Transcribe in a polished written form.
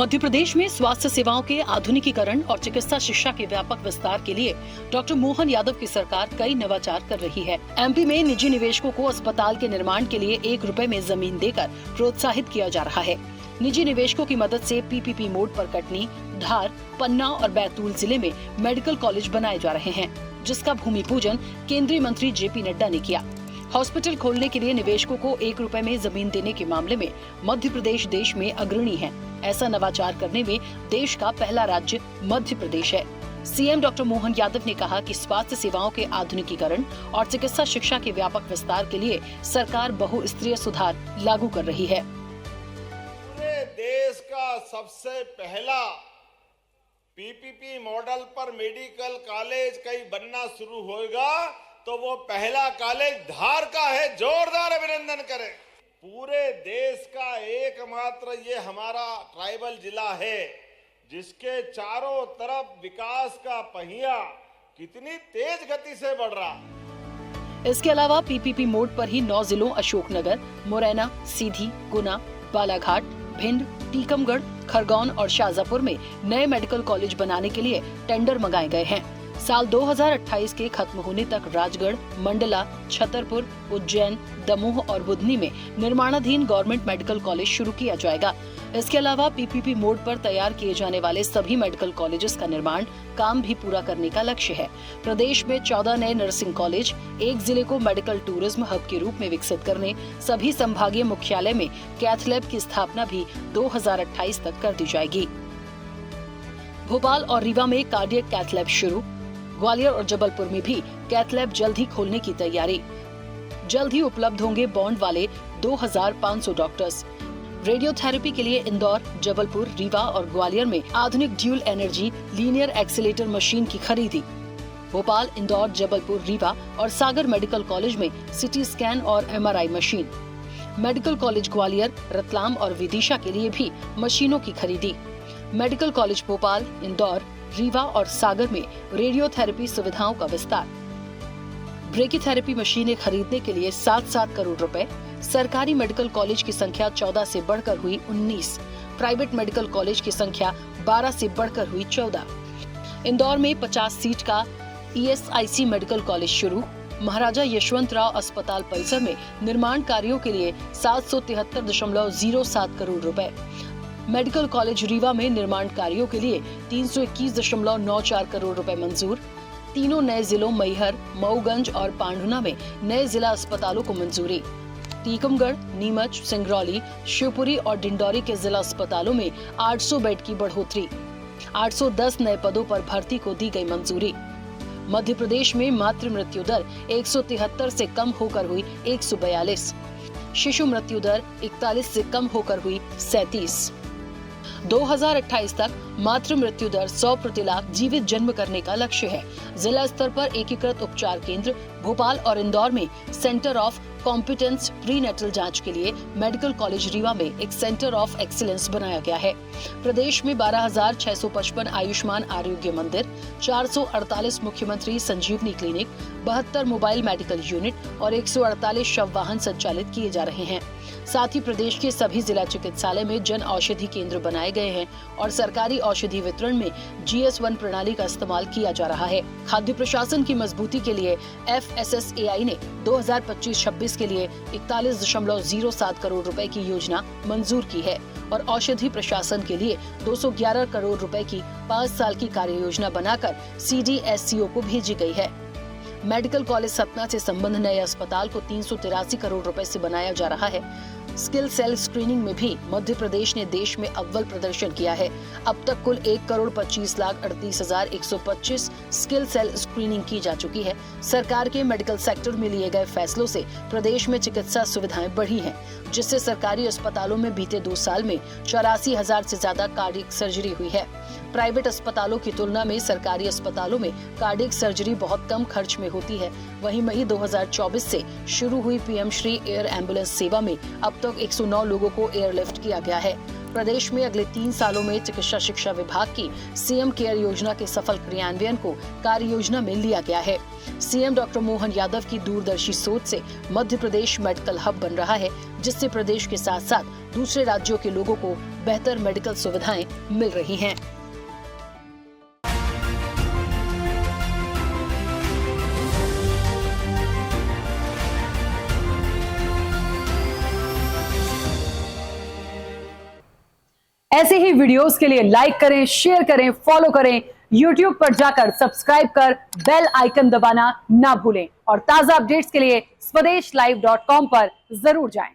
मध्य प्रदेश में स्वास्थ्य सेवाओं के आधुनिकीकरण और चिकित्सा शिक्षा के व्यापक विस्तार के लिए डॉक्टर मोहन यादव की सरकार कई नवाचार कर रही है। एमपी में निजी निवेशकों को अस्पताल के निर्माण के लिए 1 रुपए में जमीन देकर प्रोत्साहित किया जा रहा है। निजी निवेशकों की मदद से पीपीपी मोड पर कटनी, धार, पन्ना और बैतूल जिले में मेडिकल कॉलेज बनाए जा रहे हैं, जिसका भूमि पूजन केंद्रीय मंत्री जेपी नड्डा ने किया। हॉस्पिटल खोलने के लिए निवेशकों को 1 रुपए में जमीन देने के मामले में मध्य प्रदेश देश में अग्रणी है। ऐसा नवाचार करने में देश का पहला राज्य मध्य प्रदेश है। सीएम डॉक्टर मोहन यादव ने कहा कि स्वास्थ्य सेवाओं के आधुनिकीकरण और चिकित्सा शिक्षा के व्यापक विस्तार के लिए सरकार बहुस्तरीय सुधार लागू कर रही है। पूरे देश का सबसे पहला पीपीपी मॉडल पर मेडिकल कॉलेज कहीं बनना शुरू होगा तो वो पहला कॉलेज धार का है। जोरदार अभिनंदन करें। पूरे देश का एकमात्र ये हमारा ट्राइबल जिला है जिसके चारों तरफ विकास का पहिया कितनी तेज गति से बढ़ रहा है। इसके अलावा पीपीपी मोड पर ही 9 जिलों अशोकनगर, मुरैना, सीधी, गुना, बालाघाट, भिंड, टीकमगढ़, खरगोन और शाजापुर में नए मेडिकल कॉलेज बनाने के लिए टेंडर मंगाए गए हैं। साल 2028 के खत्म होने तक राजगढ़, मंडला, छतरपुर, उज्जैन, दमोह और बुधनी में निर्माणाधीन गवर्नमेंट मेडिकल कॉलेज शुरू किया जाएगा। इसके अलावा पीपीपी मोड पर तैयार किए जाने वाले सभी मेडिकल कॉलेजेस का निर्माण काम भी पूरा करने का लक्ष्य है। प्रदेश में 14 नए नर्सिंग कॉलेज, 1 जिले को मेडिकल टूरिज्म हब के रूप में विकसित करने, सभी संभागीय मुख्यालय में कैथ लैब की स्थापना भी 2028 तक कर दी जाएगी। भोपाल और रीवा में कार्डियक कैथ लैब शुरू, ग्वालियर और जबलपुर में भी कैथ लैब जल्द ही खोलने की तैयारी। जल्द ही उपलब्ध होंगे बॉन्ड वाले 2500 डॉक्टर्स। रेडियोथेरेपी के लिए इंदौर, जबलपुर, रीवा और ग्वालियर में आधुनिक dual energy linear accelerator machine की खरीदी। भोपाल, इंदौर, जबलपुर, रीवा और सागर मेडिकल कॉलेज में सिटी स्कैन और MRI machine. Medical college Gwalior, Ratlam और विदिशा के लिए भी मशीनों की खरीदी। मेडिकल कॉलेज भोपाल, इंदौर, रीवा और सागर में रेडियोथेरेपी सुविधाओं का विस्तार। ब्रेकीथेरेपी मशीनें खरीदने के लिए 7-7 करोड़ रुपए। सरकारी मेडिकल कॉलेज की संख्या 14 से बढ़कर हुई 19। प्राइवेट मेडिकल कॉलेज की संख्या 12 से बढ़कर हुई 14। इंदौर में 50 सीट का ईएसआईसी मेडिकल कॉलेज शुरू। महाराजा यशवंतराव अस्पताल परिसर में निर्माण कार्यों के लिए 773.07 करोड़ रुपए। मेडिकल कॉलेज रीवा में निर्माण कार्यों के लिए 321.94 करोड़ रुपए मंजूर। तीनों नए जिलों मैहर, मऊगंज और पांढुना में नए जिला अस्पतालों को मंजूरी। टीकमगढ़, नीमच, सिंगरौली, शिवपुरी और डिंडौरी के जिला अस्पतालों में 800 बेड की बढ़ोतरी। 810 नए पदों पर भर्ती को दी गई मंजूरी। मध्य प्रदेश में मातृ मृत्यु दर 173 से कम होकर हुई 142। शिशु मृत्यु दर 41 से कम होकर हुई 37। 2028 तक मातृ मृत्यु दर 100 प्रति लाख जीवित जन्म करने का लक्ष्य है। जिला स्तर पर एकीकृत उपचार केंद्र भोपाल और इंदौर में सेंटर ऑफ कॉम्पिटेंस प्रीनेटल जांच के लिए मेडिकल कॉलेज रीवा में एक सेंटर ऑफ एक्सीलेंस बनाया गया है। प्रदेश में 12,655 आयुष्मान आरोग्य मंदिर, 448 मुख्यमंत्री संजीवनी क्लिनिक, 72 मोबाइल मेडिकल यूनिट और 148 शव वाहन संचालित किए जा रहे हैं। साथ ही प्रदेश के सभी जिला चिकित्सालय में जन औषधि केंद्र बनाए गए हैं और सरकारी औषधि वितरण में GS1 प्रणाली का इस्तेमाल किया जा रहा है। खाद्य प्रशासन की मजबूती के लिए FSSAI ने 2025-26 के लिए 41.07 करोड़ रुपए की योजना मंजूर की है और औषधि प्रशासन के लिए 211 करोड़ रुपए की 5 साल की कार्य योजना बनाकर CDSCO को भेजी गई है। मेडिकल कॉलेज सतना से संबंध नए अस्पताल को 383 करोड़ रुपए से बनाया जा रहा है। स्किल सेल स्क्रीनिंग में भी मध्य प्रदेश ने देश में अव्वल प्रदर्शन किया है। अब तक कुल 1,25,38,125 स्किल सेल स्क्रीनिंग की जा चुकी है। सरकार के मेडिकल सेक्टर में लिए गए फैसलों से प्रदेश में चिकित्सा सुविधाएं बढ़ी हैं, जिससे सरकारी अस्पतालों में बीते 2 साल में 84,000 से ज्यादा कार्डियक सर्जरी हुई है। प्राइवेट अस्पतालों की तुलना में सरकारी अस्पतालों में कार्डियक सर्जरी बहुत कम खर्च में होती है। वहीं मई 2024 से शुरू हुई पीएम श्री एयर एम्बुलेंस सेवा में अब तक 109 लोगों को एयरलिफ्ट किया गया है। प्रदेश में अगले 3 सालों में चिकित्सा शिक्षा विभाग की सीएम केयर योजना के सफल क्रियान्वयन को कार्य योजना में लिया गया है। सीएम डॉक्टर मोहन यादव की दूरदर्शी सोच से मध्य प्रदेश मेडिकल हब बन रहा है, जिससे प्रदेश के साथ साथ दूसरे राज्यों के लोगों को बेहतर मेडिकल सुविधाएं मिल रही हैं। ऐसे ही वीडियोस के लिए लाइक करें, शेयर करें, फॉलो करें। YouTube पर जाकर सब्सक्राइब कर बेल आइकन दबाना ना भूलें और ताजा अपडेट्स के लिए swedeshlive.com पर जरूर जाएं।